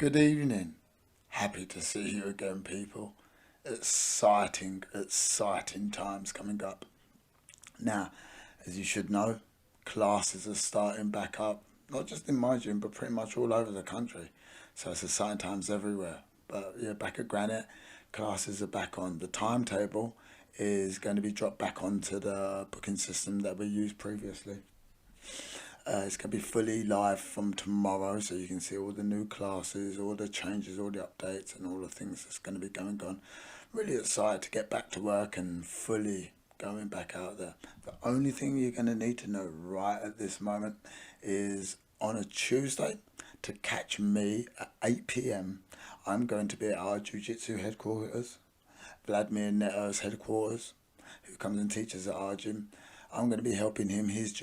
Good evening. Happy to see you again, people. Exciting times coming up. Now, as you should know, classes are starting back up, not just in my gym, but pretty much all over the country. So it's exciting times everywhere. But yeah, back at Granite, classes are back on. The timetable is going to be dropped back onto the booking system that we used previously. It's going to be fully live from tomorrow, so you can see all the new classes, all the changes, all the updates, and all the things that's going to be going on. Really excited to get back to work and fully going back out there. The only thing you're going to need to know right at this moment is on a Tuesday to catch me at 8 p.m. I'm going to be at our Jiu-Jitsu headquarters, Vladimir Neto's headquarters, who comes and teaches at our gym. I'm going to be helping him. His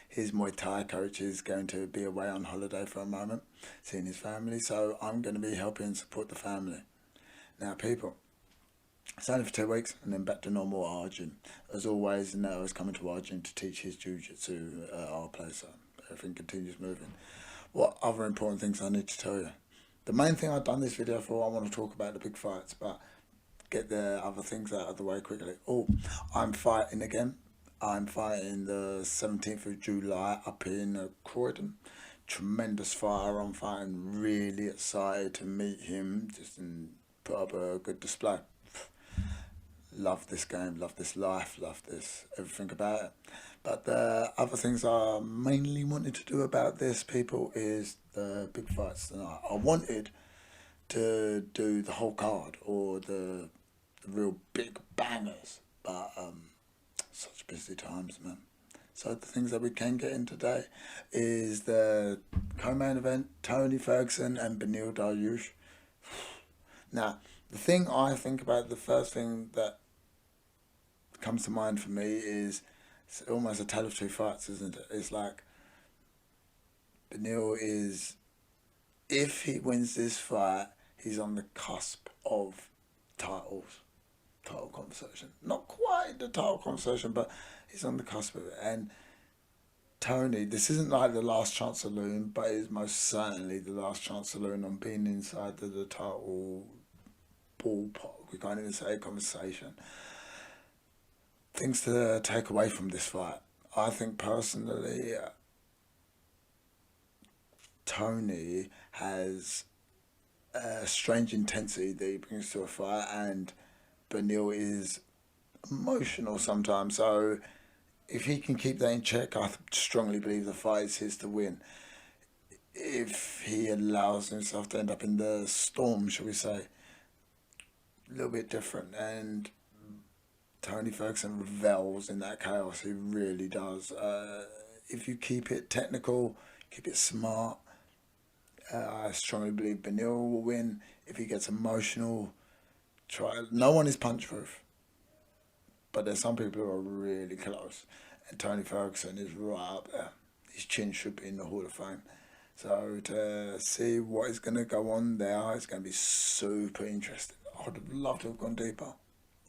his Muay Thai coach is going to be away on holiday for a moment, seeing his family. So I'm going to be helping support the family. Now, people, it's only for 2 weeks and then back to normal at our gym. As always, Neto is coming to our gym to teach his jiu-jitsu at our place. So everything continues moving. What other important things I need to tell you? The main thing I've done this video for, I want to talk about the big fights, but get the other things out of the way quickly. I'm fighting again. I'm fighting the 17th of July up in Croydon. Tremendous fighter I'm fighting. Really excited to meet him. Just and put up a good display. Love this game, love this life, love this, everything about it. But the other things I mainly wanted to do about this, people, is the big fights tonight. I wanted to do the whole card or the real big bangers, but such busy times, man. So the things that we can get in today is the co-main event, Tony Ferguson and Beneil Dariush. Now, the thing I think about, the first thing that comes to mind for me is it's almost a tale of two fights, isn't it? It's like Beneil is, if he wins this fight, he's on the cusp of title conversation. Not quite the title conversation, but he's on the cusp of it. And Tony, this isn't like the last chance saloon, but it is most certainly the last chance saloon on being inside the title ballpark. We can't even say conversation. Things to take away from this fight. I think personally, Tony has a strange intensity that he brings to a fight, and Beneil is emotional sometimes. So if he can keep that in check, I strongly believe the fight is his to win. If he allows himself to end up in the storm, shall we say, a little bit different. And Tony Ferguson revels in that chaos. He really does. If you keep it technical, keep it smart, I strongly believe Beneil will win. If he gets emotional, no one is punch proof, but there's some people who are really close, and Tony Ferguson is right up there. His chin should be in the Hall of Fame. So to see what is going to go on there, it's going to be super interesting. I'd love to have gone deeper.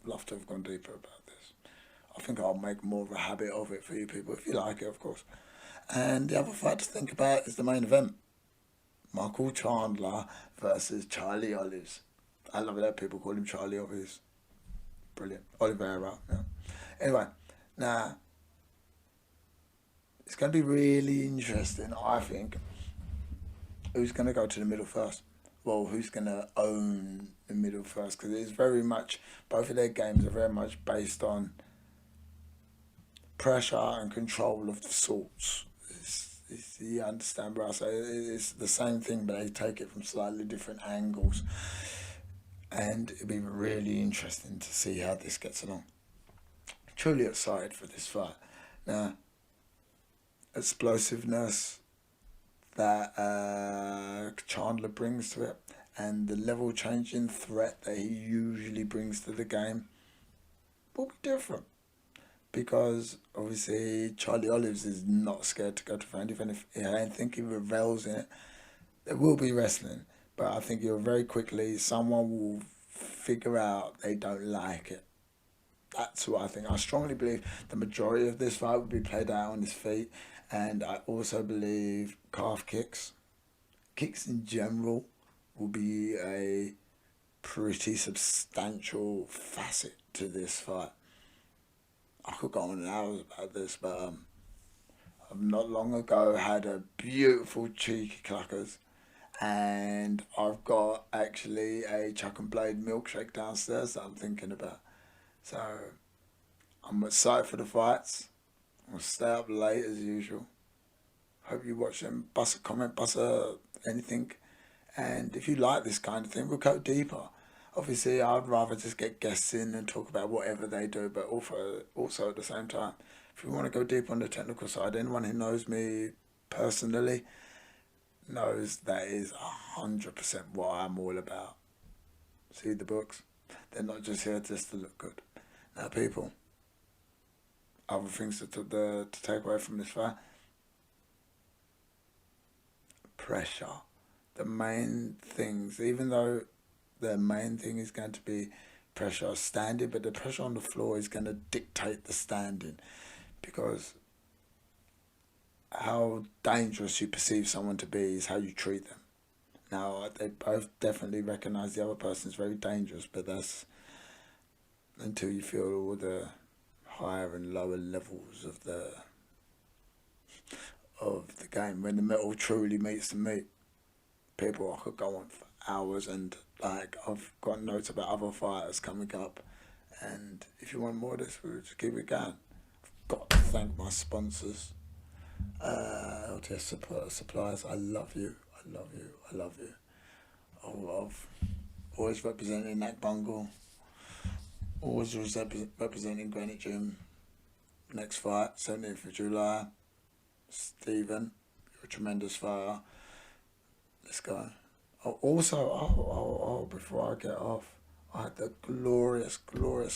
Love to have gone deeper about this. I think I'll make more of a habit of it for you people, if you like it, of course. And the other fight to think about is the main event. Michael Chandler versus Charlie Olives. I love it that people call him Charlie Olives. Brilliant. Oliveira, yeah. Anyway, now, it's going to be really interesting, I think, who's going to go to the middle first. Well, who's going to own the middle first? Because it's very much, both of their games are very much based on pressure and control of the sorts. You understand, bro? So it's the same thing, but they take it from slightly different angles. And it'll be really interesting to see how this gets along. Truly excited for this fight. Now, explosiveness that Chandler brings to it, and the level changing threat that he usually brings to the game will be different. Because obviously Charlie Olives is not scared to go to front, even if I think he revels in it. There will be wrestling, but I think very quickly someone will figure out they don't like it. That's what I think. I strongly believe the majority of this fight will be played out on his feet, and I also believe calf kicks kicks in general will be a pretty substantial facet to this fight. I could go on hours about this, but not long ago had a beautiful cheeky Cluckers, and I've got actually a chuck and blade milkshake downstairs that I'm thinking about. So I'm excited for the fights. I'll stay up late as usual. Hope you watch them. Bust a comment, bust anything. And if you like this kind of thing, we'll go deeper. Obviously, I'd rather just get guests in and talk about whatever they do, but also at the same time, if you want to go deep on the technical side, anyone who knows me personally knows that is 100% what I'm all about. See the books? They're not just here just to look good. Now, people, other things to take away from this fight. Pressure. The main things, even though the main thing is going to be pressure standing, but the pressure on the floor is going to dictate the standing, because how dangerous you perceive someone to be is how you treat them. Now, they both definitely recognise the other person is very dangerous, but that's until you feel all the higher and lower levels of the game, when the metal truly meets the meat. People, I could go on for hours, and like I've got notes about other fighters coming up, and if you want more of this, we'll just keep it going. I've got to thank my sponsors, LTRSupplies. I love you, I love you, I love you. I've always representing NakBungle, always representing Granite Gym. Next fight, 17th of July. Stephen, you're a tremendous fighter. Let's go. Also, before I get off, I had the glorious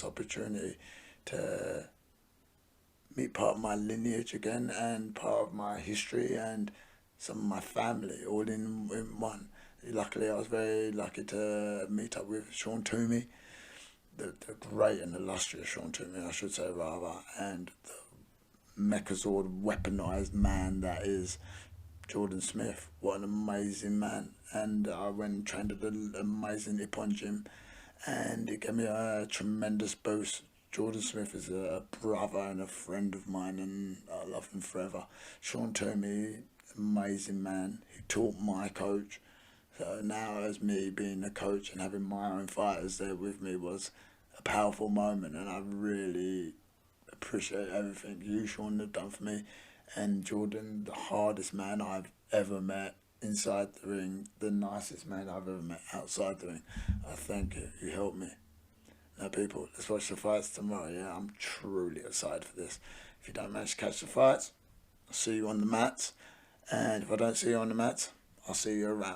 opportunity to meet part of my lineage again, and part of my history, and some of my family all in one. Luckily, I was very lucky to meet up with Sean Toomey, the great and illustrious Sean Toomey, I should say, rather, and the Mechazord weaponized man that is Jordan Smith. What an amazing man. And I went and trained at an amazing Ippon gym, and it gave me a tremendous boost. Jordan Smith is a brother and a friend of mine, and I love him forever. Sean Toomey, amazing man. He taught my coach. So now, as me being a coach and having my own fighters there with me was a powerful moment, and I really appreciate everything you, Sean, have done for me. And Jordan, the hardest man I've ever met inside the ring, the nicest man I've ever met outside the ring. I thank you. You helped me. Now, people, let's watch the fights tomorrow. Yeah, I'm truly excited for this. If you don't manage to catch the fights, I'll see you on the mats. And if I don't see you on the mats, I'll see you around.